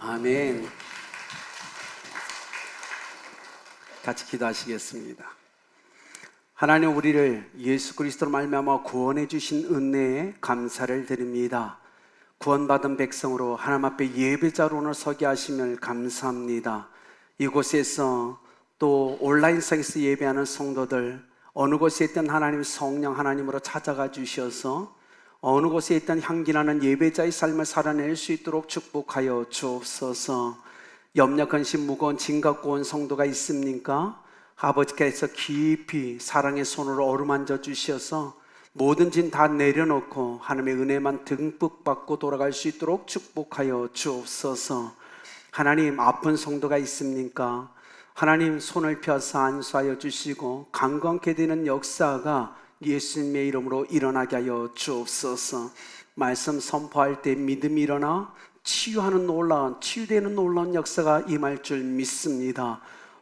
아멘. 같이 기도하시겠습니다. 하나님, 우리를 예수 그리스도로 말미암아 구원해 주신 은혜에 감사를 드립니다. 구원받은 백성으로 하나님 앞에 예배자로 오늘 서게 하심을 감사합니다. 이곳에서 또 온라인상에서 예배하는 성도들, 어느 곳에 있던 하나님 성령 하나님으로 찾아가 주셔서 어느 곳에 있던 향기나는 예배자의 삶을 살아낼 수 있도록 축복하여 주옵소서. 염려, 근심, 무거운 짐 갖고 온 성도가 있습니까? 아버지께서 깊이 사랑의 손으로 어루만져 주셔서 모든 짐 다 내려놓고 하나님의 은혜만 듬뿍 받고 돌아갈 수 있도록 축복하여 주옵소서. 하나님, 아픈 성도가 있습니까? 하나님, 손을 펴서 안수하여 주시고 강건케 되는 역사가 예수님의 이름으로 일어나게 하여 주옵소서. 말씀 선포할 때 믿음이 일어나 치유하는 놀라운, 치유되는 놀라운 역사가 임할 줄 믿습니다.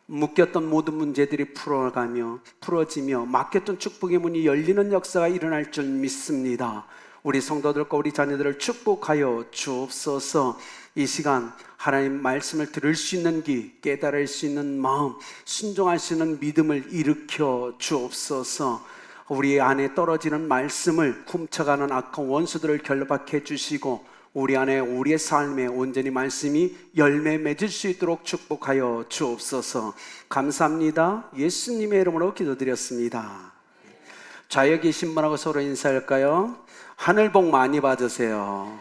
묶였던 모든 문제들이 풀어지며 막혔던 축복의 문이 열리는 역사가 일어날 줄 믿습니다. 우리 성도들과 우리 자녀들을 축복하여 주옵소서. 이 시간 하나님 말씀을 들을 수 있는 귀, 깨달을 수 있는 마음, 순종할 수 있는 믿음을 일으켜 주옵소서. 우리 안에 떨어지는 말씀을 훔쳐가는 악한 원수들을 결박해 주시고 우리 안에 우리의 삶에 온전히 말씀이 열매 맺을 수 있도록 축복하여 주옵소서. 감사합니다. 예수님의 이름으로 기도드렸습니다. 좌에 계신 분하고 서로 인사할까요? 하늘 복 많이 받으세요.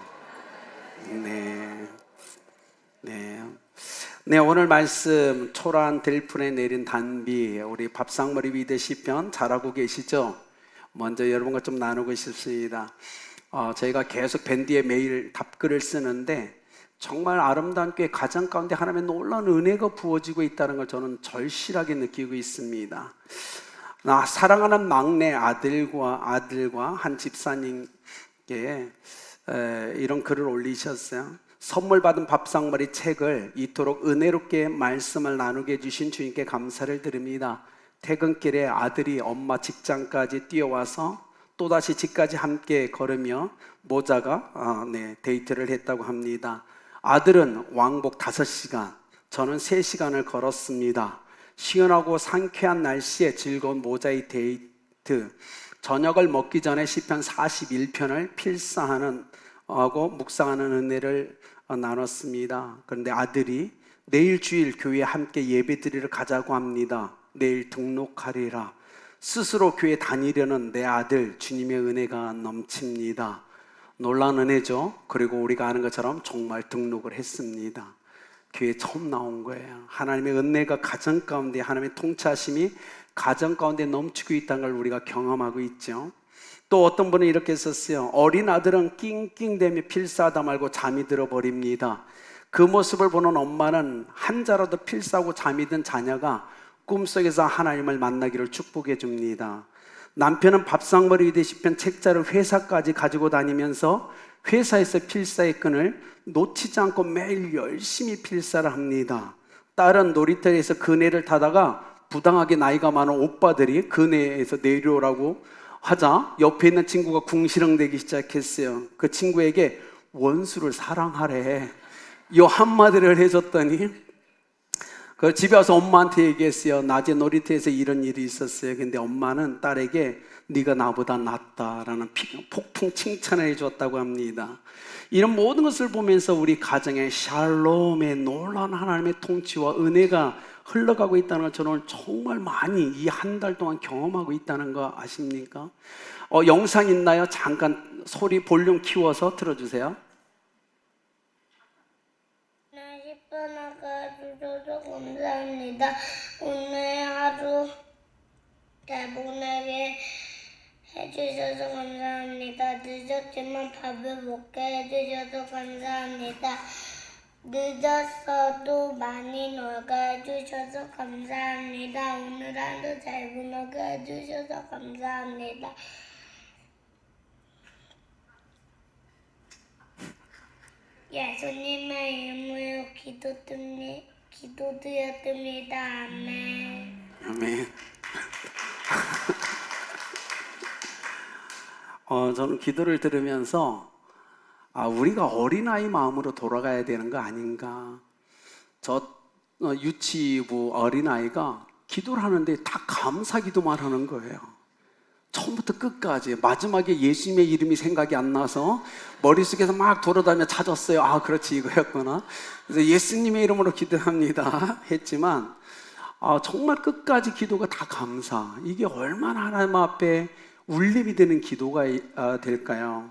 네, 오늘 말씀 초라한 들판에 내린 단비, 우리 밥상머리 위대 시편 잘하고 계시죠? 먼저 여러분과 좀 나누고 싶습니다. 저희가 계속 밴드에 매일 답글을 쓰는데 정말 아름다운 교회 가정 가운데 하나님의 놀라운 은혜가 부어지고 있다는 걸 저는 절실하게 느끼고 있습니다. 사랑하는 막내 아들과 한 집사님께 이런 글을 올리셨어요. 선물 받은 밥상머리 책을 이토록 은혜롭게 말씀을 나누게 해주신 주님께 감사를 드립니다. 퇴근길에 아들이 엄마 직장까지 뛰어와서 또다시 집까지 함께 걸으며 모자가 데이트를 했다고 합니다. 아들은 왕복 5시간, 저는 3시간을 걸었습니다. 시원하고 상쾌한 날씨에 즐거운 모자의 데이트. 저녁을 먹기 전에 시편 41편을 필사하고 묵상하는 은혜를 나눴습니다. 그런데 아들이 내일 주일 교회에 함께 예배드리러 가자고 합니다. 내일 등록하리라. 스스로 교회 다니려는 내 아들, 주님의 은혜가 넘칩니다. 놀라운 은혜죠. 그리고 우리가 아는 것처럼 정말 등록을 했습니다. 교회에 처음 나온 거예요. 하나님의 은혜가 가정 가운데, 하나님의 통치하심이 가정 가운데 넘치고 있다는 걸 우리가 경험하고 있죠. 또 어떤 분은 이렇게 썼어요. 어린 아들은 낑낑대며 필사하다 말고 잠이 들어버립니다. 그 모습을 보는 엄마는 한자라도 필사하고 잠이 든 자녀가 꿈속에서 하나님을 만나기를 축복해 줍니다. 남편은 밥상머리 위대 시편 책자를 회사까지 가지고 다니면서 회사에서 필사의 끈을 놓치지 않고 매일 열심히 필사를 합니다. 딸은 놀이터에서 그네를 타다가 부당하게 나이가 많은 오빠들이 그네에서 내려오라고 하자 옆에 있는 친구가 궁시렁대기 시작했어요. 그 친구에게 원수를 사랑하래, 이 한마디를 해줬더니 그 집에 와서 엄마한테 얘기했어요. 낮에 놀이터에서 이런 일이 있었어요. 근데 엄마는 딸에게 네가 나보다 낫다라는 폭풍 칭찬을 해줬다고 합니다. 이런 모든 것을 보면서 우리 가정에 샬롬의 놀라운 하나님의 통치와 은혜가 흘러가고 있다는 걸 저는 정말 많이 이 한 달 동안 경험하고 있다는 거 아십니까? 영상 있나요? 잠깐 소리 볼륨 키워서 틀어주세요. 주셔서 감사합니다. 오늘 하루 잘 보내게 해주셔서 감사합니다. 늦었지만 밥을 먹게 해주셔서 감사합니다. 늦었어도 많이 놀게 해주셔서 감사합니다. 오늘 하루 잘 보내게 해주셔서 감사합니다. 예수님의 이름으로 기도드렸습니다. 아멘. 아멘. 저는 기도를 들으면서 우리가 어린아이 마음으로 돌아가야 되는 거 아닌가. 저 유치부 어린아이가 기도를 하는데 다 감사 기도만 하는 거예요. 처음부터 끝까지. 마지막에 예수님의 이름이 생각이 안 나서 머릿속에서 막 돌아다니며 찾았어요. 그렇지, 이거였구나. 그래서 예수님의 이름으로 기도합니다 했지만 정말 끝까지 기도가 다 감사. 이게 얼마나 하나님 앞에 울림이 되는 기도가 될까요?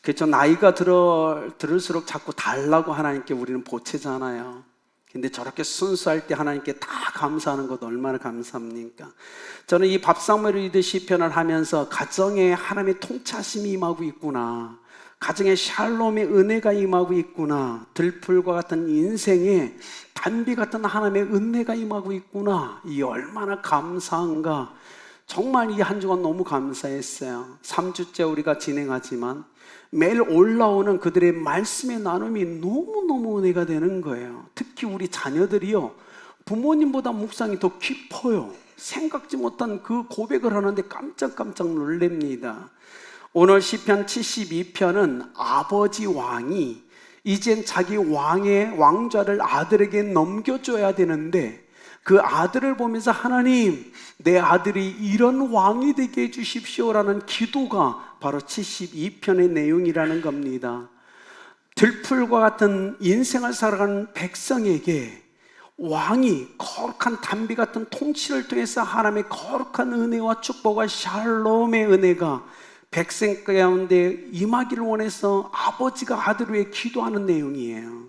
그렇죠. 나이가 들을수록 자꾸 달라고 하나님께 우리는 보채잖아요. 근데 저렇게 순수할 때 하나님께 다 감사하는 것 얼마나 감사합니까? 저는 이 밥상머리 위대 시편을 하면서 가정에 하나님의 통치하심이 임하고 있구나, 가정에 샬롬의 은혜가 임하고 있구나, 들풀과 같은 인생에 단비 같은 하나님의 은혜가 임하고 있구나, 이 얼마나 감사한가. 정말 이 한 주간 너무 감사했어요. 3주째 우리가 진행하지만 매일 올라오는 그들의 말씀의 나눔이 너무너무 은혜가 되는 거예요. 특히 우리 자녀들이요, 부모님보다 묵상이 더 깊어요. 생각지 못한 그 고백을 하는데 깜짝깜짝 놀랍니다. 오늘 시편 72편은 아버지 왕이 이젠 자기 왕의 왕좌를 아들에게 넘겨줘야 되는데 그 아들을 보면서 하나님, 내 아들이 이런 왕이 되게 해주십시오라는 기도가 바로 72편의 내용이라는 겁니다. 들풀과 같은 인생을 살아가는 백성에게 왕이 거룩한 단비 같은 통치를 통해서 하나님의 거룩한 은혜와 축복과 샬롬의 은혜가 백성 가운데 임하기를 원해서 아버지가 아들을 위해 기도하는 내용이에요.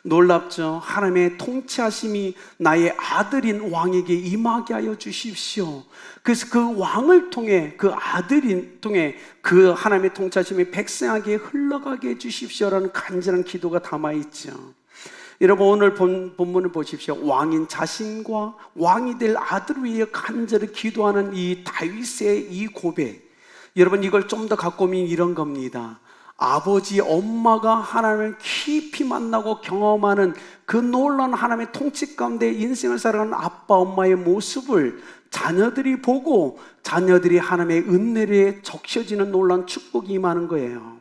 놀랍죠? 하나님의 통치하심이 나의 아들인 왕에게 임하게 하여 주십시오. 그래서 그 왕을 통해, 그 아들인 통해 그 하나님의 통치하심이 백성에게 흘러가게 해 주십시오라는 간절한 기도가 담아있죠. 여러분, 오늘 본문을 보십시오. 왕인 자신과 왕이 될 아들을 위해 간절히 기도하는 이 다윗의 이 고백, 여러분 이걸 좀 더 갖고 오면 이런 겁니다. 아버지, 엄마가 하나님을 깊이 만나고 경험하는 그 놀라운 하나님의 통치 가운데 인생을 살아가는 아빠, 엄마의 모습을 자녀들이 보고 자녀들이 하나님의 은혜에 적셔지는 놀라운 축복이 임하는 거예요.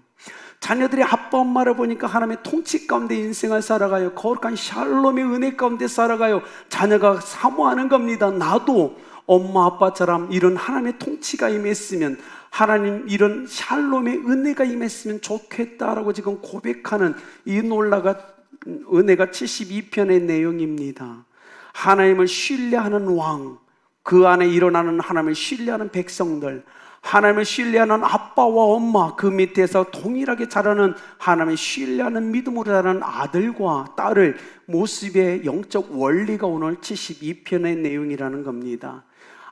자녀들이 아빠, 엄마를 보니까 하나님의 통치 가운데 인생을 살아가요. 거룩한 샬롬의 은혜 가운데 살아가요. 자녀가 사모하는 겁니다. 나도 엄마, 아빠처럼 이런 하나님의 통치가 임했으면, 하나님 이런 샬롬의 은혜가 임했으면 좋겠다라고 지금 고백하는 이 놀라운 은혜가 72편의 내용입니다. 하나님을 신뢰하는 왕, 그 안에 일어나는 하나님을 신뢰하는 백성들, 하나님을 신뢰하는 아빠와 엄마, 그 밑에서 동일하게 자라는 하나님을 신뢰하는 믿음으로 자라는 아들과 딸을 모습의 영적 원리가 오늘 72편의 내용이라는 겁니다.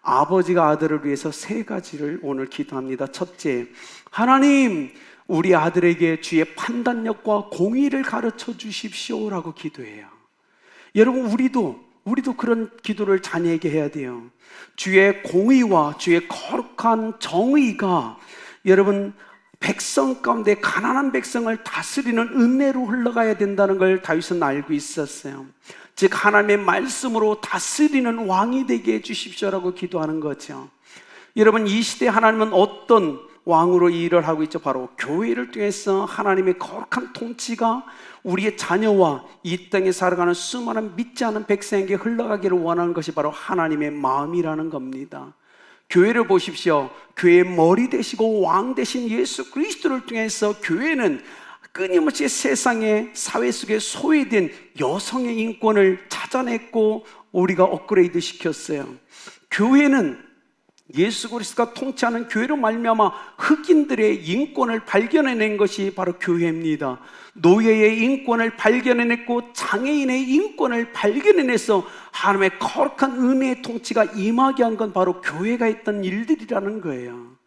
아버지가 아들을 위해서 3가지를 오늘 기도합니다. 첫째, 하나님, 우리 아들에게 주의 판단력과 공의를 가르쳐 주십시오라고 기도해요. 여러분, 우리도 그런 기도를 자녀에게 해야 돼요. 주의 공의와 주의 거룩한 정의가 여러분 백성 가운데 가난한 백성을 다스리는 은혜로 흘러가야 된다는 걸 다윗은 알고 있었어요. 즉 하나님의 말씀으로 다스리는 왕이 되게 해주십시오라고 기도하는 거죠. 여러분, 이 시대에 하나님은 어떤 왕으로 일을 하고 있죠? 바로 교회를 통해서 하나님의 거룩한 통치가 우리의 자녀와 이 땅에 살아가는 수많은 믿지 않은 백성에게 흘러가기를 원하는 것이 바로 하나님의 마음이라는 겁니다. 교회를 보십시오. 교회의 머리 되시고 왕 되신 예수 그리스도를 통해서 교회는 끊임없이 세상의 사회 속에 소외된 여성의 인권을 찾아냈고 우리가 업그레이드 시켰어요. 교회는 예수 그리스도가 통치하는 교회로 말미암아 흑인들의 인권을 발견해낸 것이 바로 교회입니다. 노예의 인권을 발견해냈고 장애인의 인권을 발견해내서 하나님의 거룩한 은혜의 통치가 임하게 한 건 바로 교회가 했던 일들이라는 거예요.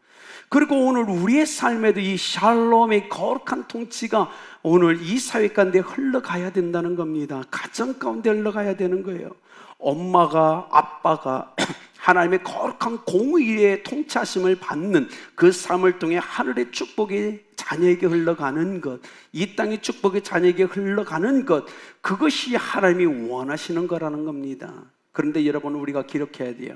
그리고 오늘 우리의 삶에도 이 샬롬의 거룩한 통치가 오늘 이 사회 가운데 흘러가야 된다는 겁니다. 가정 가운데 흘러가야 되는 거예요. 엄마가, 아빠가 하나님의 거룩한 공의의 통치하심을 받는 그 삶을 통해 하늘의 축복이 자녀에게 흘러가는 것, 이 땅의 축복이 자녀에게 흘러가는 것, 그것이 하나님이 원하시는 거라는 겁니다. 그런데 여러분, 우리가 기록해야 돼요.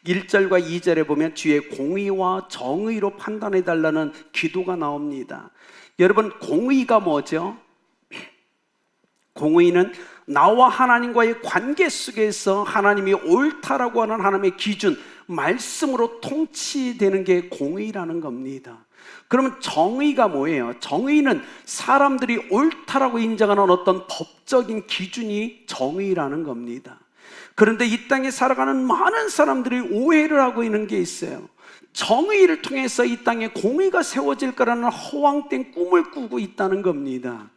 1절과 2절에 보면 주의 공의와 정의로 판단해 달라는 기도가 나옵니다. 여러분, 공의가 뭐죠? 공의는 나와 하나님과의 관계 속에서 하나님이 옳다라고 하는 하나님의 기준, 말씀으로 통치되는 게 공의라는 겁니다. 그러면 정의가 뭐예요? 정의는 사람들이 옳다라고 인정하는 어떤 법적인 기준이 정의라는 겁니다. 그런데 이 땅에 살아가는 많은 사람들이 오해를 하고 있는 게 있어요. 정의를 통해서 이 땅에 공의가 세워질 거라는 허황된 꿈을 꾸고 있다는 겁니다.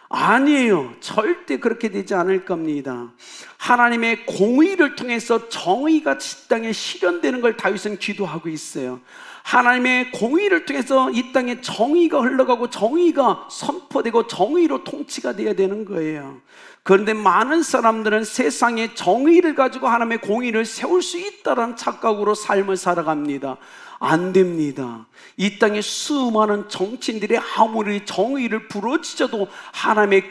아니에요. 절대 그렇게 되지 않을 겁니다. 하나님의 공의를 통해서 정의가 이 땅에 실현되는 걸 다윗은 기도하고 있어요. 하나님의 공의를 통해서 이 땅에 정의가 흘러가고 정의가 선포되고 정의로 통치가 되어야 되는 거예요. 그런데 많은 사람들은 세상에 정의를 가지고 하나님의 공의를 세울 수 있다는 착각으로 삶을 살아갑니다. 안 됩니다. 이 땅에 수많은 정치인들이 아무리 정의를 부르짖어도 하나님의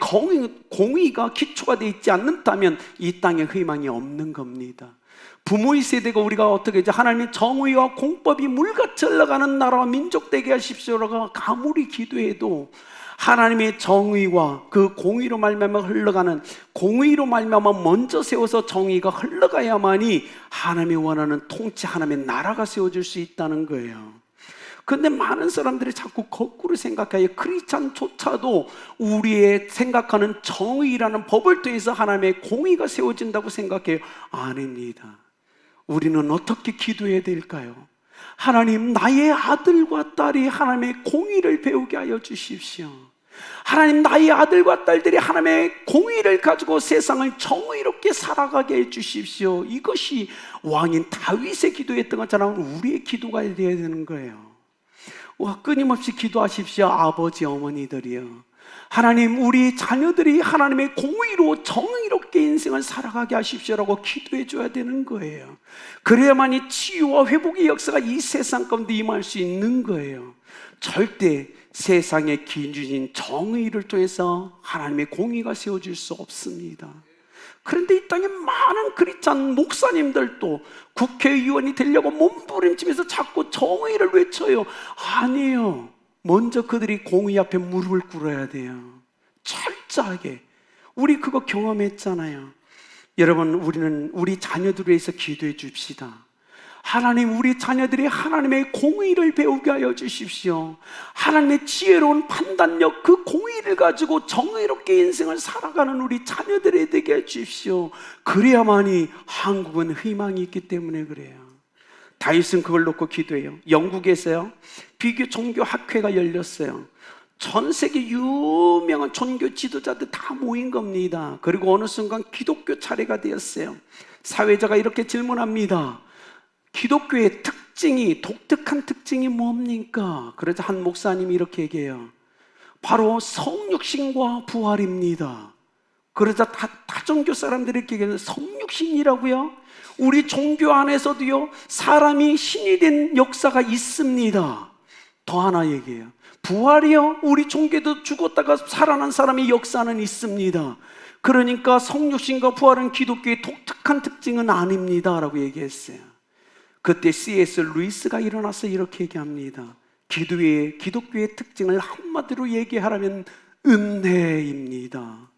공의가 기초가 되어 있지 않는다면 이 땅에 희망이 없는 겁니다. 부모의 세대가 우리가 어떻게 이제 하나님의 정의와 공법이 물같이 흘러가는 나라와 민족 되게 하십시오라고 아무리 기도해도 하나님의 정의와 그 공의로 말미암아 흘러가는, 공의로 말미암아 먼저 세워서 정의가 흘러가야만이 하나님이 원하는 통치, 하나님의 나라가 세워질 수 있다는 거예요. 그런데 많은 사람들이 자꾸 거꾸로 생각해요. 크리스찬조차도 우리의 생각하는 정의라는 법을 통해서 하나님의 공의가 세워진다고 생각해요. 아닙니다. 우리는 어떻게 기도해야 될까요? 하나님, 나의 아들과 딸이 하나님의 공의를 배우게 하여 주십시오. 하나님, 나의 아들과 딸들이 하나님의 공의를 가지고 세상을 정의롭게 살아가게 해 주십시오. 이것이 왕인 다윗의 기도했던 것처럼 우리의 기도가 되어야 되는 거예요. 끊임없이 기도하십시오. 아버지, 어머니들이요. 하나님, 우리 자녀들이 하나님의 공의로 정의롭게 인생을 살아가게 하십시오라고 기도해 줘야 되는 거예요. 그래야만이 치유와 회복의 역사가 이 세상 가운데 임할 수 있는 거예요. 절대 세상의 기준인 정의를 통해서 하나님의 공의가 세워질 수 없습니다. 그런데 이 땅에 많은 크리스찬 목사님들도 국회의원이 되려고 몸부림치면서 자꾸 정의를 외쳐요. 아니에요. 먼저 그들이 공의 앞에 무릎을 꿇어야 돼요. 철저하게. 우리 그거 경험했잖아요. 여러분, 우리는 우리 자녀들을 위해서 기도해 줍시다. 하나님, 우리 자녀들이 하나님의 공의를 배우게 하여 주십시오. 하나님의 지혜로운 판단력, 그 공의를 가지고 정의롭게 인생을 살아가는 우리 자녀들이 되게 해 주십시오. 그래야만이 한국은 희망이 있기 때문에 그래요. 다윗은 그걸 놓고 기도해요. 영국에서요, 비교 종교 학회가 열렸어요. 전 세계 유명한 종교 지도자들 다 모인 겁니다. 그리고 어느 순간 기독교 차례가 되었어요. 사회자가 이렇게 질문합니다. 기독교의 특징이, 독특한 특징이 뭡니까? 그래서 한 목사님이 이렇게 얘기해요. 바로 성육신과 부활입니다. 그러자 다 종교 사람들이 이렇게 얘기해요. 성육신이라고요? 우리 종교 안에서도요, 사람이 신이 된 역사가 있습니다. 더 하나 얘기해요. 부활이요? 우리 종교도 죽었다가 살아난 사람의 역사는 있습니다. 그러니까 성육신과 부활은 기독교의 독특한 특징은 아닙니다 라고 얘기했어요. 그때 C.S. 루이스가 일어나서 이렇게 얘기합니다. 기독교의 특징을 한마디로 얘기하라면 은혜입니다.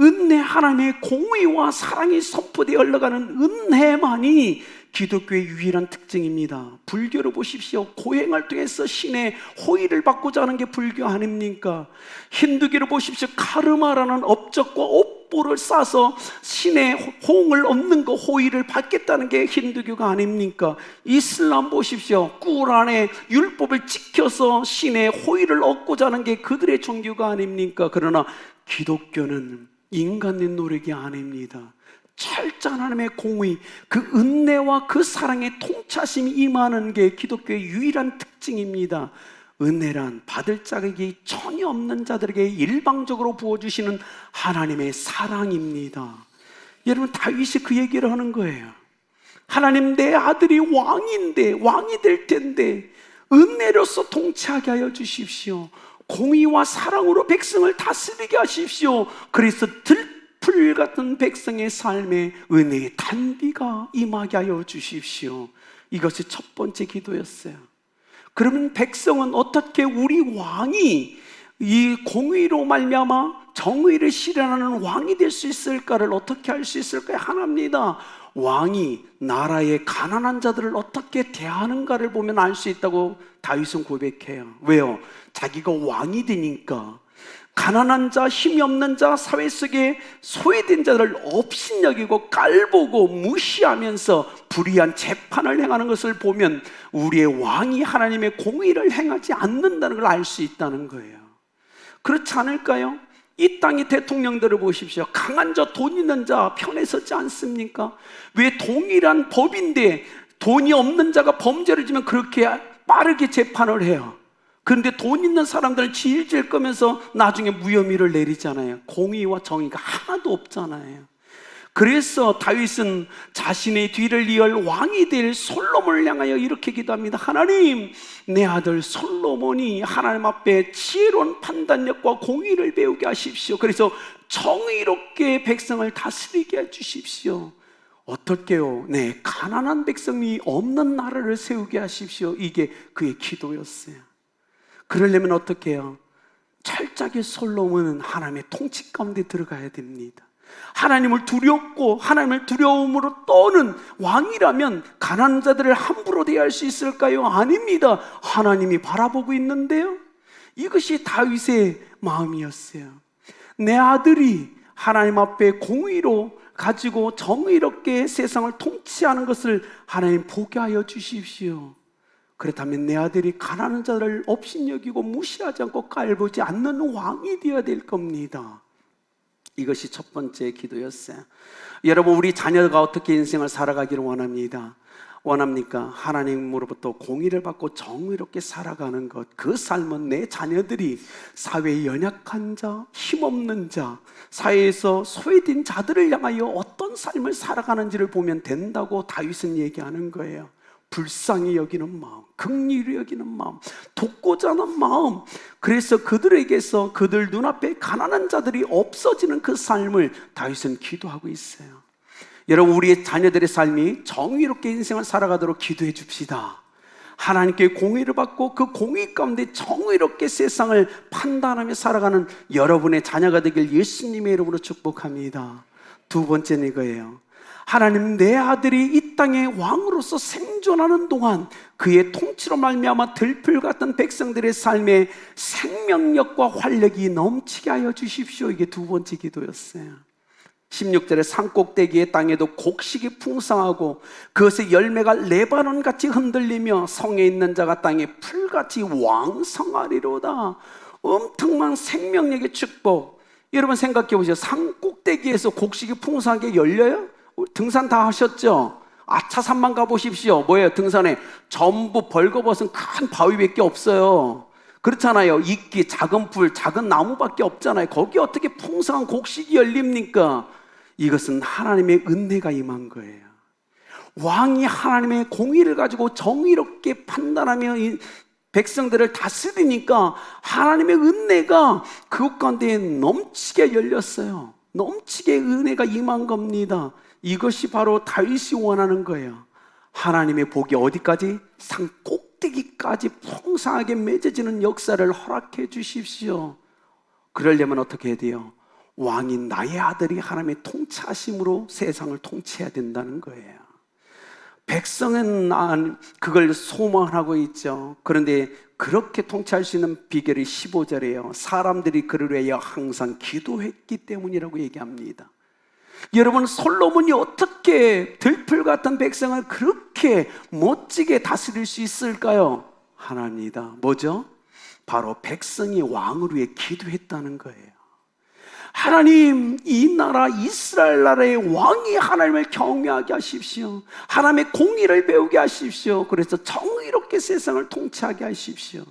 은혜, 하나님의 공의와 사랑이 선포되어 흘러가는 은혜만이 기독교의 유일한 특징입니다. 불교로 보십시오. 고행을 통해서 신의 호의를 받고자 하는 게 불교 아닙니까? 힌두교로 보십시오. 카르마라는 업적과 업보를 쌓아서 신의 호응을 얻는 거, 호의를 받겠다는 게 힌두교가 아닙니까? 이슬람 보십시오. 꾸란의 율법을 지켜서 신의 호의를 얻고자 하는 게 그들의 종교가 아닙니까? 그러나 기독교는 인간의 노력이 아닙니다. 철저한 하나님의 공의, 그 은혜와 그 사랑의 통차심이 임하는 게 기독교의 유일한 특징입니다. 은혜란 받을 자격이 전혀 없는 자들에게 일방적으로 부어주시는 하나님의 사랑입니다. 여러분, 다윗이 그 얘기를 하는 거예요. 하나님, 내 아들이 왕인데, 왕이 될 텐데 은혜로서 통치하게 하여 주십시오. 공의와 사랑으로 백성을 다스리게 하십시오. 그래서 들풀 같은 백성의 삶에 은혜의 단비가 임하게 하여 주십시오. 이것이 첫 번째 기도였어요. 그러면 백성은 어떻게 우리 왕이 이 공의로 말미암아 정의를 실현하는 왕이 될 수 있을까를 어떻게 할 수 있을까요? 하나입니다. 왕이 나라의 가난한 자들을 어떻게 대하는가를 보면 알 수 있다고 다윗은 고백해요. 왜요? 자기가 왕이 되니까 가난한 자, 힘이 없는 자, 사회 속에 소외된 자를 업신여기고 깔보고 무시하면서 불의한 재판을 행하는 것을 보면 우리의 왕이 하나님의 공의를 행하지 않는다는 걸 알 수 있다는 거예요. 그렇지 않을까요? 이 땅의 대통령들을 보십시오. 강한 자, 돈 있는 자 편에 서지 않습니까? 왜 동일한 법인데 돈이 없는 자가 범죄를 지면 그렇게 빠르게 재판을 해요? 그런데 돈 있는 사람들은 질질 거면서 나중에 무혐의를 내리잖아요. 공의와 정의가 하나도 없잖아요. 그래서 다윗은 자신의 뒤를 이을 왕이 될 솔로몬을 향하여 이렇게 기도합니다. 하나님, 내 아들 솔로몬이 하나님 앞에 지혜로운 판단력과 공의를 배우게 하십시오. 그래서 정의롭게 백성을 다스리게 해주십시오. 어떻게요? 네, 가난한 백성이 없는 나라를 세우게 하십시오. 이게 그의 기도였어요. 그러려면 어떻게 해요? 철저하게 솔로몬은 하나님의 통치 가운데 들어가야 됩니다. 하나님을 두렵고 하나님을 두려움으로 떠는 왕이라면 가난한 자들을 함부로 대할 수 있을까요? 아닙니다. 하나님이 바라보고 있는데요. 이것이 다윗의 마음이었어요. 내 아들이 하나님 앞에 공의로 가지고 정의롭게 세상을 통치하는 것을 하나님 보게 하여 주십시오. 그렇다면 내 아들이 가난한 자를 업신여기고 무시하지 않고 깔보지 않는 왕이 되어야 될 겁니다. 이것이 첫 번째 기도였어요. 여러분, 우리 자녀가 어떻게 인생을 살아가기를 원합니까? 하나님으로부터 공의를 받고 정의롭게 살아가는 것. 그 삶은 내 자녀들이 사회의 연약한 자, 힘없는 자, 사회에서 소외된 자들을 향하여 어떤 삶을 살아가는지를 보면 된다고 다윗은 얘기하는 거예요. 불쌍히 여기는 마음, 긍휼히 여기는 마음, 돕고자 하는 마음. 그래서 그들에게서 그들 눈앞에 가난한 자들이 없어지는 그 삶을 다윗은 기도하고 있어요. 여러분, 우리의 자녀들의 삶이 정의롭게 인생을 살아가도록 기도해 줍시다. 하나님께 공의를 받고 그 공의 가운데 정의롭게 세상을 판단하며 살아가는 여러분의 자녀가 되길 예수님의 이름으로 축복합니다. 두 번째는 이거예요. 하나님, 내 아들이 이 땅의 왕으로서 생존하는 동안 그의 통치로 말미암아 들풀 같은 백성들의 삶에 생명력과 활력이 넘치게 하여 주십시오. 이게 두 번째 기도였어요. 16절에 산꼭대기의 땅에도 곡식이 풍성하고 그것의 열매가 레바논같이 흔들리며 성에 있는 자가 땅에 풀같이 왕성하리로다. 엄청난 생명력의 축복. 여러분 생각해 보세요. 산꼭대기에서 곡식이 풍성하게 열려요? 등산 다 하셨죠? 아차산만 가보십시오. 뭐예요? 등산에 전부 벌거벗은 큰 바위밖에 없어요. 그렇잖아요. 이끼, 작은 풀, 작은 나무밖에 없잖아요. 거기에 어떻게 풍성한 곡식이 열립니까? 이것은 하나님의 은혜가 임한 거예요. 왕이 하나님의 공의를 가지고 정의롭게 판단하며 이 백성들을 다스리니까 하나님의 은혜가 그것 가운데 넘치게 열렸어요. 넘치게 은혜가 임한 겁니다. 이것이 바로 다윗이 원하는 거예요. 하나님의 복이 어디까지? 산 꼭대기까지 풍성하게 맺어지는 역사를 허락해 주십시오. 그러려면 어떻게 해야 돼요? 왕인 나의 아들이 하나님의 통치하심으로 세상을 통치해야 된다는 거예요. 백성은 그걸 소망하고 있죠. 그런데 그렇게 통치할 수 있는 비결이 15절이에요. 사람들이 그를 위하여 항상 기도했기 때문이라고 얘기합니다. 여러분, 솔로몬이 어떻게 들풀 같은 백성을 그렇게 멋지게 다스릴 수 있을까요? 하나님이다. 뭐죠? 바로 백성이 왕을 위해 기도했다는 거예요. 하나님, 이 나라 이스라엘 나라의 왕이 하나님을 경외하게 하십시오. 하나님의 공의를 배우게 하십시오. 그래서 정의롭게 세상을 통치하게 하십시오.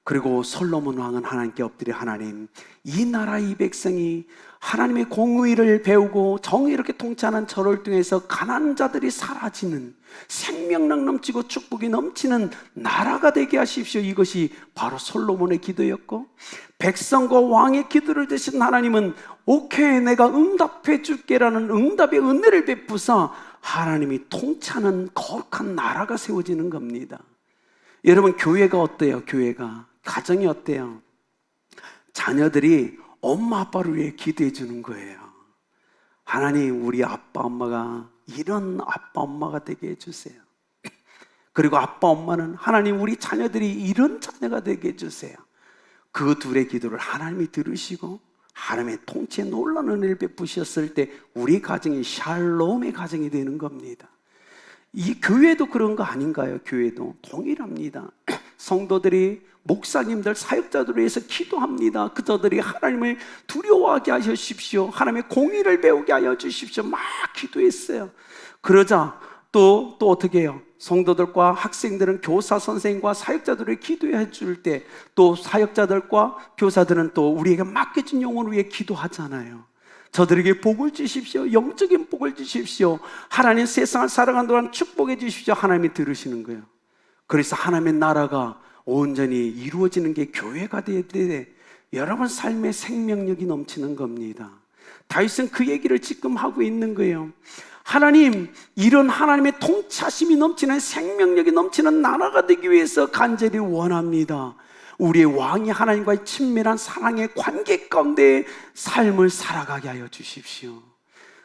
그리고 솔로몬 왕은 하나님께 엎드려, 하나님, 이 나라 이 백성이 하나님의 공의를 배우고 정의롭게 통치하는 저를 통해서 가난한 자들이 사라지는, 생명력 넘치고 축복이 넘치는 나라가 되게 하십시오. 이것이 바로 솔로몬의 기도였고, 백성과 왕의 기도를 드신 하나님은 오케이, 내가 응답해 줄게라는 응답의 은혜를 베푸사 하나님이 통치하는 거룩한 나라가 세워지는 겁니다. 여러분, 교회가 어때요? 교회가, 가정이 어때요? 자녀들이 엄마 아빠를 위해 기도해 주는 거예요. 하나님, 우리 아빠 엄마가 이런 아빠 엄마가 되게 해주세요. 그리고 아빠 엄마는 하나님, 우리 자녀들이 이런 자녀가 되게 해주세요. 그 둘의 기도를 하나님이 들으시고 하나님의 통치에 놀라운 은혜를 베푸셨을 때 우리 가정이 샬롬의 가정이 되는 겁니다. 이 교회도 그런 거 아닌가요? 교회도 동일합니다. 성도들이 목사님들, 사역자들을 위해서 기도합니다. 그저들이 하나님을 두려워하게 하여 주십시오. 하나님의 공의를 배우게 하여 주십시오. 막 기도했어요. 그러자 또 어떻게 해요? 성도들과 학생들은 교사 선생님과 사역자들을 기도해 줄 때 또 사역자들과 교사들은 또 우리에게 맡겨진 영혼을 위해 기도하잖아요. 저들에게 복을 주십시오. 영적인 복을 주십시오. 하나님, 세상을 살아가는 동안 축복해 주십시오. 하나님이 들으시는 거예요. 그래서 하나님의 나라가 온전히 이루어지는 게 교회가 돼야 돼. 여러분 삶에 생명력이 넘치는 겁니다. 다윗은 그 얘기를 지금 하고 있는 거예요. 하나님, 이런 하나님의 통치하심이 넘치는 생명력이 넘치는 나라가 되기 위해서 간절히 원합니다. 우리의 왕이 하나님과의 친밀한 사랑의 관계 가운데 삶을 살아가게 하여 주십시오.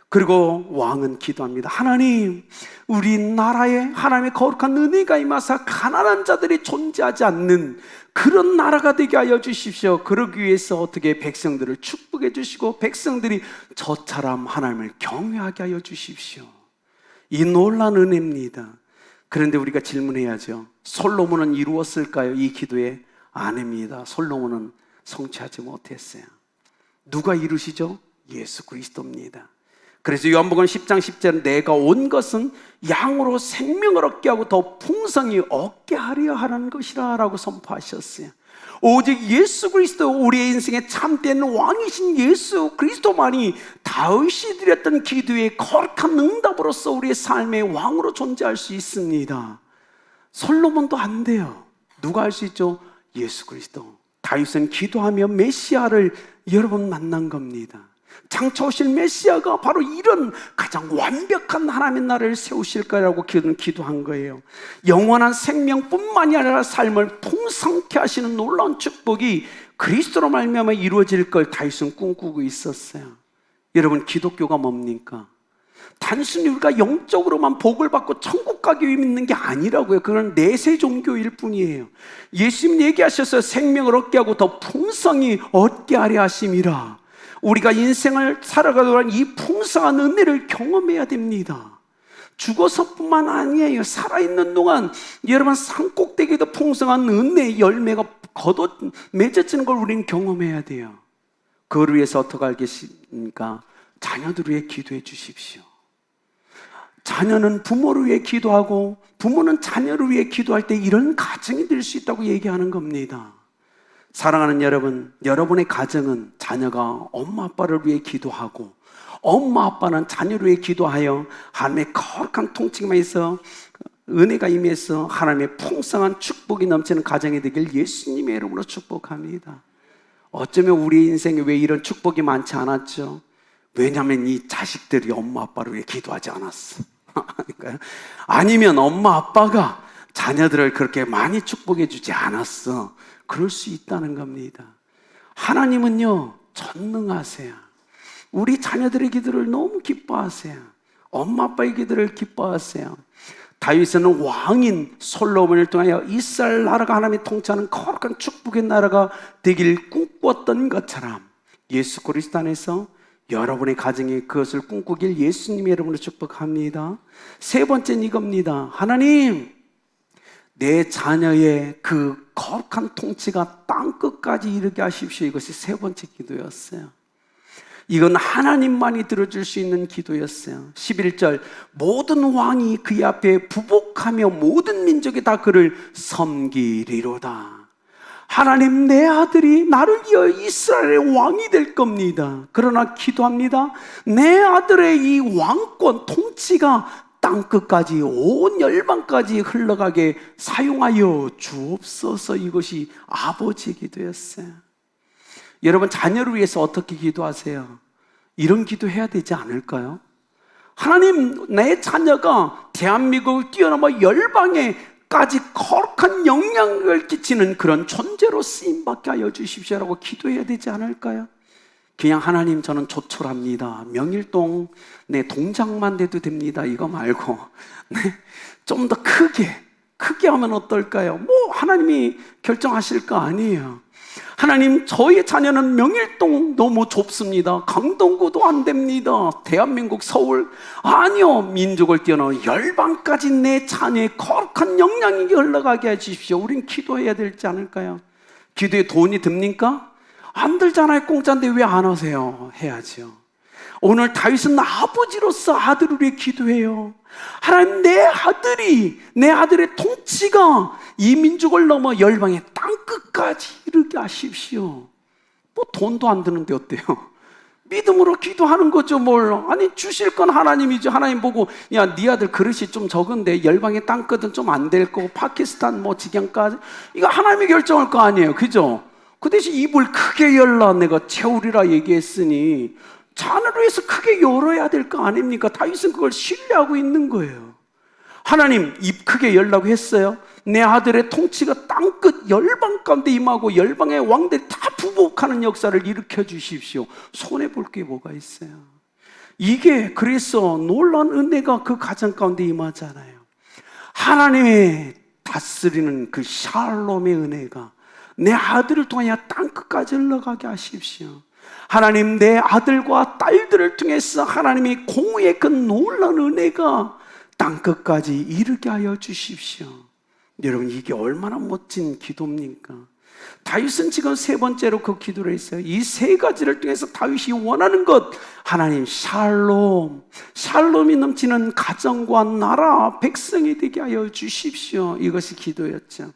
그리고 왕은 기도합니다. 하나님, 우리 나라에 하나님의 거룩한 은혜가 임하사 가난한 자들이 존재하지 않는 그런 나라가 되게 하여 주십시오. 그러기 위해서 어떻게 백성들을 축복해 주시고 백성들이 저처럼 하나님을 경외하게 하여 주십시오. 이 놀라운 은혜입니다. 그런데 우리가 질문해야죠. 솔로몬은 이루었을까요? 이 기도에? 아닙니다. 솔로몬은 성취하지 못했어요. 누가 이루시죠? 예수 그리스도입니다. 그래서 요한복음 10장 10절은 내가 온 것은 양으로 생명을 얻게 하고 더 풍성히 얻게 하려 하는 것이라 라고 선포하셨어요. 오직 예수 그리스도, 우리의 인생의 참된 왕이신 예수 그리스도만이 다윗이 드렸던 기도의 거룩한 응답으로서 우리의 삶의 왕으로 존재할 수 있습니다. 솔로몬도 안 돼요. 누가 할 수 있죠? 예수 그리스도. 다윗은 기도하며 메시아를 여러분 만난 겁니다. 장차 오실 메시아가 바로 이런 가장 완벽한 하나님의 나라를 세우실 거라고 기도한 거예요. 영원한 생명뿐만이 아니라 삶을 풍성케 하시는 놀라운 축복이 그리스도로 말미암아 이루어질 걸 다윗은 꿈꾸고 있었어요. 여러분, 기독교가 뭡니까? 단순히 우리가 영적으로만 복을 받고 천국 가기 위해 믿는 게 아니라고요. 그건 내세 종교일 뿐이에요. 예수님 얘기하셔서 생명을 얻게 하고 더 풍성히 얻게 하려 하심이라. 우리가 인생을 살아가도록 이 풍성한 은혜를 경험해야 됩니다. 죽어서뿐만 아니에요. 살아있는 동안 여러분 산꼭대기에도 풍성한 은혜의 열매가 걷어 맺어지는 걸 우리는 경험해야 돼요. 그걸 위해서 어떻게 하겠습니까? 자녀들 위해 기도해 주십시오. 자녀는 부모를 위해 기도하고 부모는 자녀를 위해 기도할 때 이런 가정이 될 수 있다고 얘기하는 겁니다. 사랑하는 여러분, 여러분의 가정은 자녀가 엄마 아빠를 위해 기도하고 엄마 아빠는 자녀를 위해 기도하여 하나님의 거룩한 통치가 있어 은혜가 임해서 하나님의 풍성한 축복이 넘치는 가정이 되길 예수님의 이름으로 축복합니다. 어쩌면 우리 인생에 왜 이런 축복이 많지 않았죠? 왜냐하면 이 자식들이 엄마 아빠를 위해 기도하지 않았어. 아니면 엄마 아빠가 자녀들을 그렇게 많이 축복해 주지 않았어. 그럴 수 있다는 겁니다. 하나님은요, 전능하세요. 우리 자녀들의 기도를 너무 기뻐하세요. 엄마 아빠의 기도를 기뻐하세요. 다윗은 왕인 솔로몬을 통하여 이스라엘 나라가 하나님이 통치하는 거룩한 축복의 나라가 되길 꿈꾸었던 것처럼 예수 그리스도 안에서 여러분의 가정이 그것을 꿈꾸길 예수님의 이름으로 축복합니다. 세 번째는 이겁니다. 하나님, 내 자녀의 그 거룩한 통치가 땅끝까지 이르게 하십시오. 이것이 세 번째 기도였어요. 이건 하나님만이 들어줄 수 있는 기도였어요. 11절, 모든 왕이 그의 앞에 부복하며 모든 민족이 다 그를 섬기리로다. 하나님, 내 아들이 나를 이어 이스라엘의 왕이 될 겁니다. 그러나 기도합니다. 내 아들의 이 왕권 통치가 땅끝까지 온 열방까지 흘러가게 사용하여 주옵소서. 이것이 아버지의 기도였어요. 여러분, 자녀를 위해서 어떻게 기도하세요? 이런 기도해야 되지 않을까요? 하나님, 내 자녀가 대한민국을 뛰어넘어 열방에 끝까지 거룩한 영향을 끼치는 그런 존재로 쓰임받게 하여 주십시오라고 기도해야 되지 않을까요? 그냥 하나님 저는 조촐합니다, 명일동 내 동작만 돼도 됩니다, 이거 말고 좀 더 크게 하면 어떨까요? 뭐 하나님이 결정하실 거 아니에요. 하나님, 저희 자녀는 명일동 너무 좁습니다, 강동구도 안 됩니다, 대한민국 서울 아니요, 민족을 뛰어넘어 열방까지 내 자녀의 거룩한 영향이 흘러가게 해주십시오. 우린 기도해야 되지 않을까요? 기도에 돈이 듭니까? 안 들잖아요. 공짜인데 왜 안 하세요? 해야죠. 오늘 다윗은 아버지로서 아들을 위해 기도해요. 하나님, 내 아들의 통치가 이 민족을 넘어 열방의 땅끝까지 이르게 하십시오. 뭐 돈도 안 드는데 어때요? 믿음으로 기도하는 거죠. 뭘 아니, 주실 건 하나님이죠. 하나님 보고, 야, 네 아들 그릇이 좀 적은데 열방의 땅끝은 좀 안 될 거고 파키스탄 뭐 직영까지, 이거 하나님이 결정할 거 아니에요, 그죠? 그 대신 입을 크게 열라 내가 채우리라 얘기했으니 자녀를 위해서 크게 열어야 될 거 아닙니까? 다윗은 그걸 신뢰하고 있는 거예요. 하나님, 입 크게 열라고 했어요. 내 아들의 통치가 땅끝 열방 가운데 임하고 열방의 왕들이 다 부복하는 역사를 일으켜 주십시오. 손해볼 게 뭐가 있어요? 이게 그래서 놀라운 은혜가 그 가정 가운데 임하잖아요. 하나님의 다스리는 그 샬롬의 은혜가 내 아들을 통하여 땅끝까지 흘러가게 하십시오. 하나님, 내 아들과 딸들을 통해서 하나님이 공의의 그 놀라운 은혜가 땅끝까지 이르게 하여 주십시오. 여러분, 이게 얼마나 멋진 기도입니까? 다윗은 지금 세 번째로 그 기도를 했어요. 이 세 가지를 통해서 다윗이 원하는 것, 하나님 샬롬이 넘치는 가정과 나라, 백성이 되게 하여 주십시오. 이것이 기도였죠.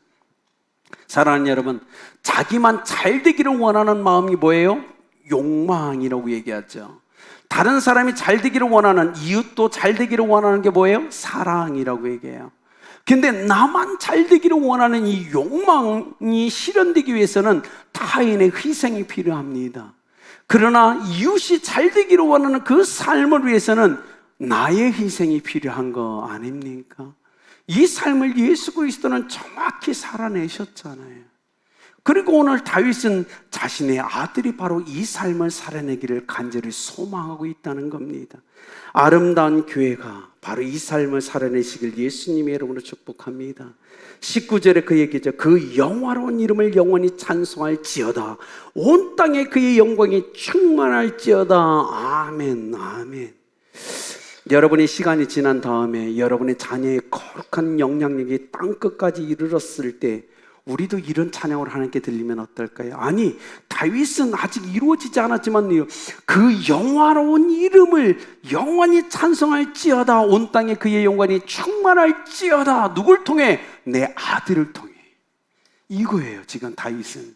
사랑하는 여러분, 자기만 잘 되기를 원하는 마음이 뭐예요? 욕망이라고 얘기하죠. 다른 사람이 잘 되기를 원하는, 이웃도 잘 되기를 원하는 게 뭐예요? 사랑이라고 얘기해요. 근데 나만 잘 되기를 원하는 이 욕망이 실현되기 위해서는 타인의 희생이 필요합니다. 그러나 이웃이 잘 되기를 원하는 그 삶을 위해서는 나의 희생이 필요한 거 아닙니까? 이 삶을 예수 그리스도는 정확히 살아내셨잖아요. 그리고 오늘 다윗은 자신의 아들이 바로 이 삶을 살아내기를 간절히 소망하고 있다는 겁니다. 아름다운 교회가 바로 이 삶을 살아내시길 예수님의 이름으로 축복합니다. 19절에 그 얘기죠. 그 영화로운 이름을 영원히 찬송할지어다. 온 땅에 그의 영광이 충만할지어다. 아멘, 아멘. 여러분의 시간이 지난 다음에 여러분의 자녀의 거룩한 영향력이 땅끝까지 이르렀을 때 우리도 이런 찬양을 하나님께 들리면 어떨까요? 아니, 다윗은 아직 이루어지지 않았지만 그 영화로운 이름을 영원히 찬송할지어다. 온 땅에 그의 영광이 충만할지어다. 누굴 통해? 내 아들을 통해. 이거예요. 지금 다윗은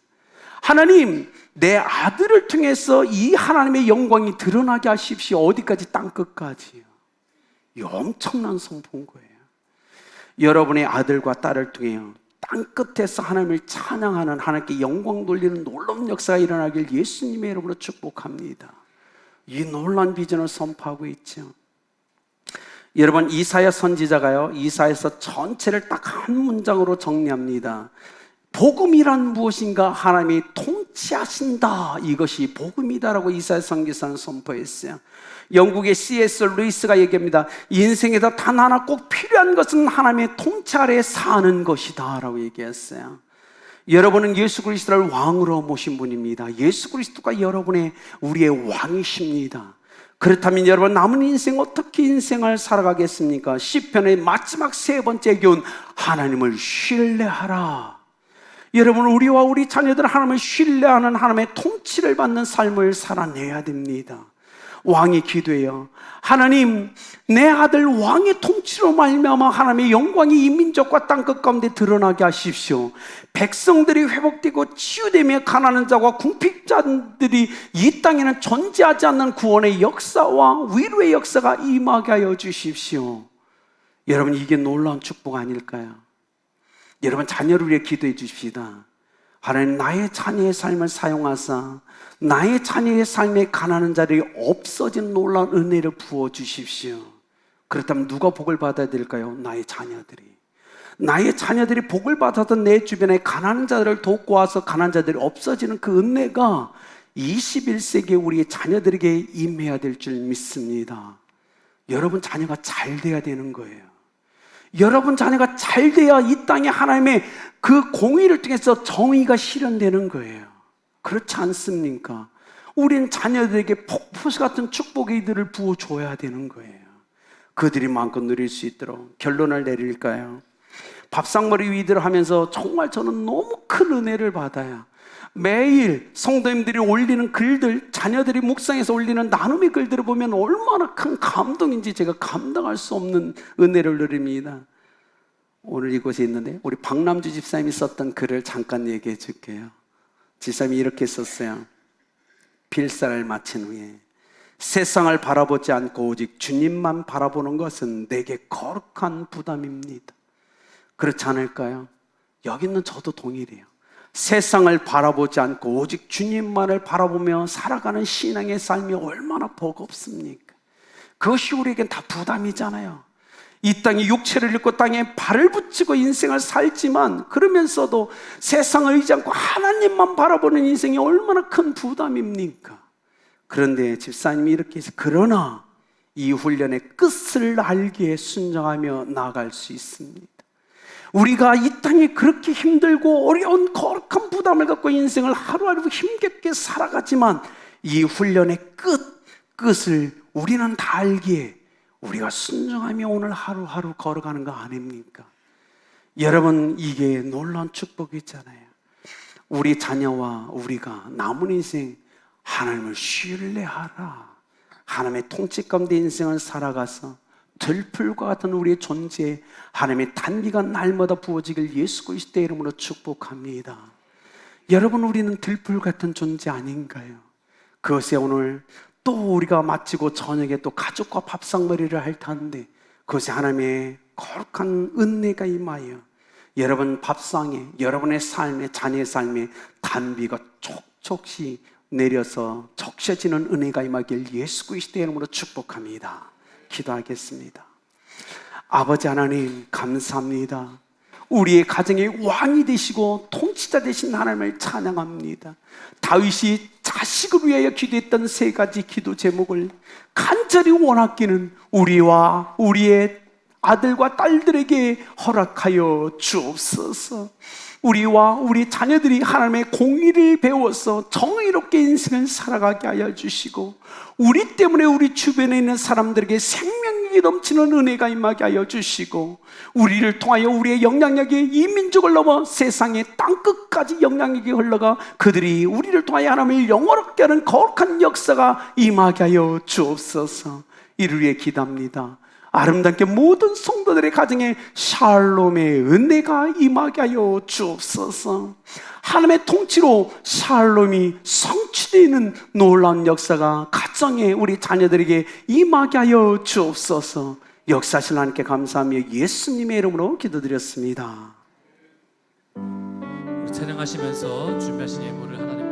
하나님, 내 아들을 통해서 이 하나님의 영광이 드러나게 하십시오. 어디까지? 땅끝까지요. 이 엄청난 선포인 거예요. 여러분의 아들과 딸을 통해요, 땅끝에서 하나님을 찬양하는, 하나님께 영광 돌리는 놀라운 역사가 일어나길 예수님의 이름으로 축복합니다. 이 놀라운 비전을 선포하고 있죠. 여러분, 이사야 선지자가요, 이사야서 전체를 딱 한 문장으로 정리합니다. 복음이란 무엇인가? 하나님이 통치하신다. 이것이 복음이다라고 이사야 선지자는 선포했어요. 영국의 C.S. 루이스가 얘기합니다. 인생에서 단 하나 꼭 필요한 것은 하나님의 통치 아래에 사는 것이다 라고 얘기했어요. 여러분은 예수 그리스도를 왕으로 모신 분입니다. 예수 그리스도가 우리의 왕이십니다. 그렇다면 여러분, 남은 인생 어떻게 인생을 살아가겠습니까? 시편의 마지막 세 번째 교훈, 하나님을 신뢰하라. 여러분, 우리와 우리 자녀들 하나님을 신뢰하는, 하나님의 통치를 받는 삶을 살아내야 됩니다. 왕이 기도해요. 하나님, 내 아들 왕의 통치로 말미암아 하나님의 영광이 이 민족과 땅끝 가운데 드러나게 하십시오. 백성들이 회복되고 치유되며 가난한 자와 궁핍자들이 이 땅에는 존재하지 않는 구원의 역사와 위로의 역사가 임하게 하여 주십시오. 여러분, 이게 놀라운 축복 아닐까요? 여러분, 자녀를 위해 기도해 주십시다. 하나님, 나의 자녀의 삶을 사용하사 나의 자녀의 삶에 가난한 자들이 없어진 놀라운 은혜를 부어주십시오. 그렇다면 누가 복을 받아야 될까요? 나의 자녀들이. 나의 자녀들이 복을 받았던 내 주변에 가난한 자들을 돕고 와서 가난한 자들이 없어지는 그 은혜가 21세기에 우리의 자녀들에게 임해야 될 줄 믿습니다. 여러분 자녀가 잘 돼야 되는 거예요. 여러분 자녀가 잘 돼야 이 땅에 하나님의 그 공의를 통해서 정의가 실현되는 거예요. 그렇지 않습니까? 우린 자녀들에게 폭포수 같은 축복의 이들을 부어줘야 되는 거예요. 그들이 마음껏 누릴 수 있도록. 결론을 내릴까요? 밥상머리 위기를 하면서 정말 저는 너무 큰 은혜를 받아요. 매일 성도님들이 올리는 글들, 자녀들이 묵상해서 올리는 나눔의 글들을 보면 얼마나 큰 감동인지 제가 감당할 수 없는 은혜를 누립니다. 오늘 이곳에 있는데 우리 박남주 집사님이 썼던 글을 잠깐 얘기해 줄게요. 집사님이 이렇게 썼어요. 필사를 마친 후에 세상을 바라보지 않고 오직 주님만 바라보는 것은 내게 거룩한 부담입니다. 그렇지 않을까요? 여기 있는 저도 동일해요. 세상을 바라보지 않고 오직 주님만을 바라보며 살아가는 신앙의 삶이 얼마나 버겁습니까? 그것이 우리에겐 다 부담이잖아요. 이 땅에 육체를 입고 땅에 발을 붙이고 인생을 살지만 그러면서도 세상을 의지 않고 하나님만 바라보는 인생이 얼마나 큰 부담입니까? 그런데 집사님이 이렇게 해서 그러나 이 훈련의 끝을 알기에 순종하며 나아갈 수 있습니다. 우리가 이 땅에 그렇게 힘들고 어려운 거룩한 부담을 갖고 인생을 하루하루 힘겹게 살아가지만 이 훈련의 끝을 우리는 다 알기에 우리가 순종하며 오늘 하루하루 걸어가는 거 아닙니까? 여러분, 이게 놀라운 축복이잖아요. 우리 자녀와 우리가 남은 인생 하나님을 신뢰하라. 하나님의 통치 가운데 인생을 살아가서 들풀과 같은 우리의 존재에 하나님의 단비가 날마다 부어지길 예수 그리스도의 이름으로 축복합니다. 여러분, 우리는 들풀 같은 존재 아닌가요? 그것에 오늘 또 우리가 마치고 저녁에 또 가족과 밥상머리를 할 텐데 그것에 하나님의 거룩한 은혜가 임하여 여러분 밥상에, 여러분의 삶에, 자녀의 삶에 단비가 촉촉히 내려서 적셔지는 은혜가 임하길 예수 그리스도의 이름으로 축복합니다. 기도하겠습니다. 아버지 하나님 감사합니다. 우리의 가정의 왕이 되시고 통치자 되신 하나님을 찬양합니다. 다윗이 자식을 위하여 기도했던 세 가지 기도 제목을 간절히 원하기는 우리와 우리의 아들과 딸들에게 허락하여 주옵소서. 우리와 우리 자녀들이 하나님의 공의를 배워서 정의롭게 인생을 살아가게 하여 주시고 우리 때문에 우리 주변에 있는 사람들에게 생명력이 넘치는 은혜가 임하게 하여 주시고 우리를 통하여 우리의 영향력이 이 민족을 넘어 세상의 땅끝까지 영향력이 흘러가 그들이 우리를 통하여 하나님을 영원롭게 하는 거룩한 역사가 임하게 하여 주옵소서. 이를 위해 기도합니다. 아름답게 모든 성도들의 가정에 샬롬의 은혜가 임하게 하여 주옵소서. 하나님의 통치로 샬롬이 성취되는 놀라운 역사가 가정에 우리 자녀들에게 임하게 하여 주옵소서. 역사하실 하나님께 감사하며 예수님의 이름으로 기도드렸습니다. 찬양하시면서 준비하신 예물을 하나님